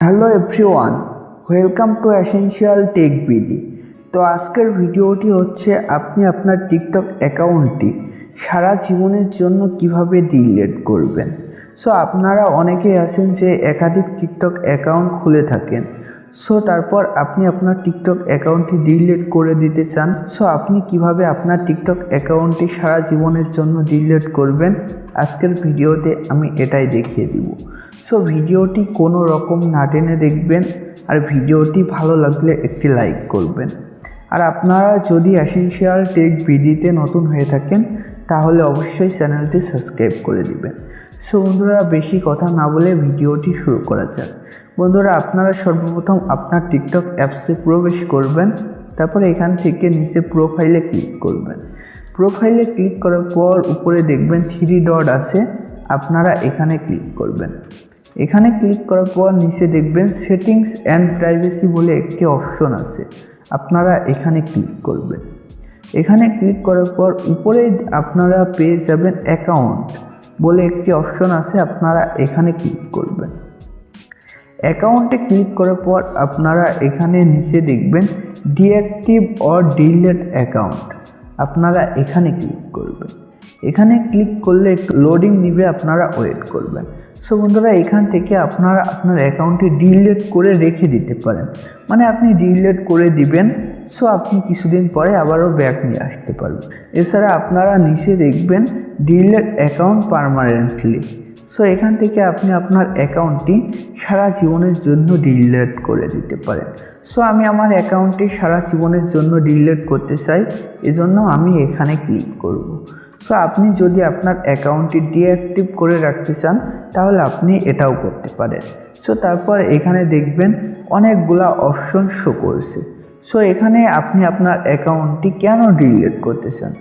Hello everyone, welcome to essential tech BD. তো আজকের ভিডিওটি হচ্ছে আপনি আপনার টিকটক অ্যাকাউন্টটি সারা জীবনের জন্য কিভাবে ডিলিট করবেন। সো আপনারা অনেকেই আছেন যে একাধিক টিকটক অ্যাকাউন্ট খুলে থাকেন। সো তারপর আপনি আপনার টিকটক অ্যাকাউন্টটি ডিলিট করে দিতে চান। সো আপনি কিভাবে আপনার টিকটক অ্যাকাউন্টটি সারা জীবনের জন্য ডিলিট করবেন, আজকের ভিডিওতে আমি এটাই দেখিয়ে দিব। সো ভিডিওটি কোনো রকম না টেনে দেখবেন, আর ভিডিওটি ভালো লাগলে একটি লাইক করবেন। আর আপনারা যদি এসেনশিয়াল টেক বিডিতে নতুন হয়ে থাকেন তাহলে অবশ্যই চ্যানেলটি সাবস্ক্রাইব করে দিবেন। সো বন্ধুরা, বেশি কথা না বলে ভিডিওটি শুরু করা যাক। বন্ধুরা, আপনারা সর্বপ্রথম আপনার টিকটক অ্যাপসে প্রবেশ করবেন। তারপরে এখান থেকে নিচে প্রোফাইলে ক্লিক করবেন। প্রোফাইলে ক্লিক করার পর উপরে দেখবেন 3 ডট আছে, আপনারা এখানে ক্লিক করবেন। এখানে ক্লিক করার পর নিচে দেখবেন সেটিংস অ্যান্ড প্রাইভেসি বলে একটি অপশন আছে, আপনারা এখানে ক্লিক করবেন। এখানে ক্লিক করার পর উপরে আপনারা পেয়ে যাবেন অ্যাকাউন্ট বলে একটি অপশন আছে, আপনারা এখানে ক্লিক করবেন। অ্যাকাউন্টে ক্লিক করার পর আপনারা এখানে নিচে দেখবেন ডিঅ্যাক্টিভ অর ডিলিট অ্যাকাউন্ট, আপনারা এখানে ক্লিক করবেন। এখানে ক্লিক করলে একটু লোডিং নিবে, আপনারা ওয়েট করবেন। সো বন্ধুরা, এখান থেকে আপনারা আপনার অ্যাকাউন্টটি ডিলিট করে রেখে দিতে পারেন, মানে আপনি ডিলিট করে দিবেন। সো আপনি কিছুদিন পরে আবারও ব্যাক নিয়ে আসতে পারবেন। এছাড়া আপনারা নিচে দেখবেন ডিলিট অ্যাকাউন্ট পার্মানেন্টলি। সো এখান থেকে আপনি আপনার অ্যাকাউন্টটি সারা জীবনের জন্য ডিলিট করে দিতে পারেন। সো আমি আমার অ্যাকাউন্টটি সারা জীবনের জন্য ডিলিট করতে চাই, এজন্য আমি এখানে ক্লিক করব। সো আপনি যদি আপনার অ্যাকাউন্টটি ডিঅ্যাক্টিভ করে রাখতে চান তাহলে আপনি এটাও করতে পারেন। সো তারপর এখানে দেখবেন অনেকগুলা অপশন শো করছে। সো এখানে আপনি আপনার অ্যাকাউন্টটি কেন ডিলিট করতে চান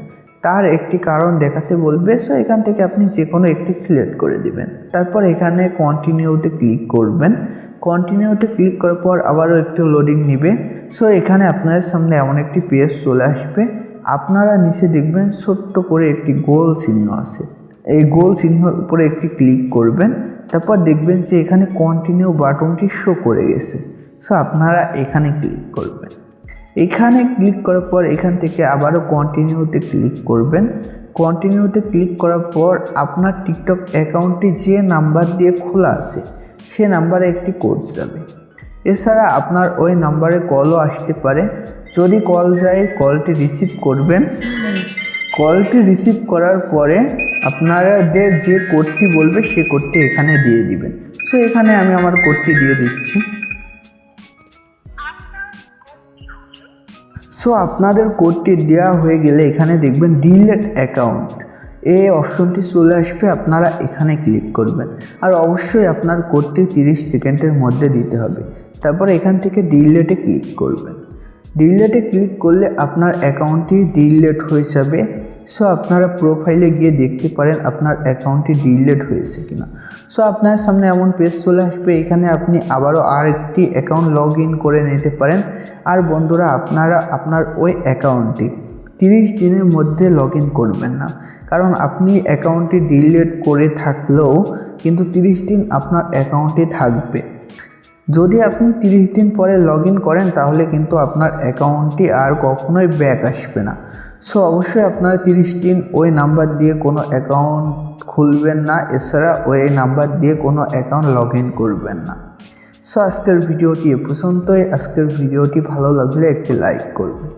তার একটি কারণ দেখাতে বলবে। সো এখান থেকে আপনি যে কোনো একটি সিলেক্ট করে দিবেন। তারপর এখানে কন্টিনিউতে ক্লিক করবেন। কন্টিনিউতে ক্লিক করার পর আবারও একটু লোডিং নেবে। সো এখানে আপনার সামনে এমন একটি পেজ চলে আসবে, আপনারা নিচে দেখবেন ছোট্ট করে একটি গোল চিহ্ন আছে, এই গোল চিহ্নের উপরে একটি ক্লিক করবেন। তারপর দেখবেন যে এখানে কন্টিনিউ বাটনটি শো করে গেছে। সো আপনারা এখানে ক্লিক করবেন। এখানে ক্লিক করার পর এখান থেকে আবারও কন্টিনিউতে ক্লিক করবেন। কন্টিনিউতে ক্লিক করার পর আপনার টিকটক অ্যাকাউন্টটি যে নাম্বার দিয়ে খোলা আছে সে নাম্বারে একটি কোড যাবে। এছাড়া আপনার ওই নাম্বারে কলও আসতে পারে। যদি কল যায় কলটি রিসিভ করবেন। কলটি রিসিভ করার পরে আপনাদের যে কোডটি বলবে সে কোডটি এখানে দিয়ে দিবেন। সো এখানে আমি আমার কোডটি দিয়ে দিচ্ছি। সো আপনাদের কোডটি দেওয়া হয়ে গেলে এখানে দেখবেন ডিলিট অ্যাকাউন্ট, এই অপশনটি চলে আসবে, আপনারা এখানে ক্লিক করবেন। আর অবশ্যই আপনার কোডটি 30 সেকেন্ডের মধ্যে দিতে হবে। তারপর এখান থেকে ডিলিটে ক্লিক করবেন। ডিলিটে ক্লিক করলে আপনার অ্যাকাউন্টটি ডিলিট হয়ে যাবে। সো আপনারা প্রোফাইলে গিয়ে দেখতে পারেন আপনার অ্যাকাউন্টটি ডিলিট হয়েছে কিনা। সো আপনার সামনে এমন পেজ চলে আসবে, এখানে আপনি আবারও আরেকটি অ্যাকাউন্ট লগ ইন করে নিতে পারেন। আর বন্ধুরা, আপনারা আপনার ওই অ্যাকাউন্টটি 30 দিনের মধ্যে লগ ইন করবেন না, কারণ আপনি অ্যাকাউন্টটি ডিলিট করে থাকলেও কিন্তু 30 দিন আপনার অ্যাকাউন্টে থাকবে। যদি আপনি 30 দিন পরে লগ ইন করেন তাহলে কিন্তু আপনার অ্যাকাউন্টটি আর কখনোই ব্যাক আসবে না। সো অবশ্যই আপনারা 30 দিন ওই নাম্বার দিয়ে কোনো অ্যাকাউন্ট খুলবেন না, এছাড়া ওই নাম্বার দিয়ে কোনো অ্যাকাউন্ট লগ ইন করবেন না। সো আজকের ভিডিওটি এ পর্যন্তই। আজকের ভিডিওটি ভালো লাগলে একটি লাইক করবেন।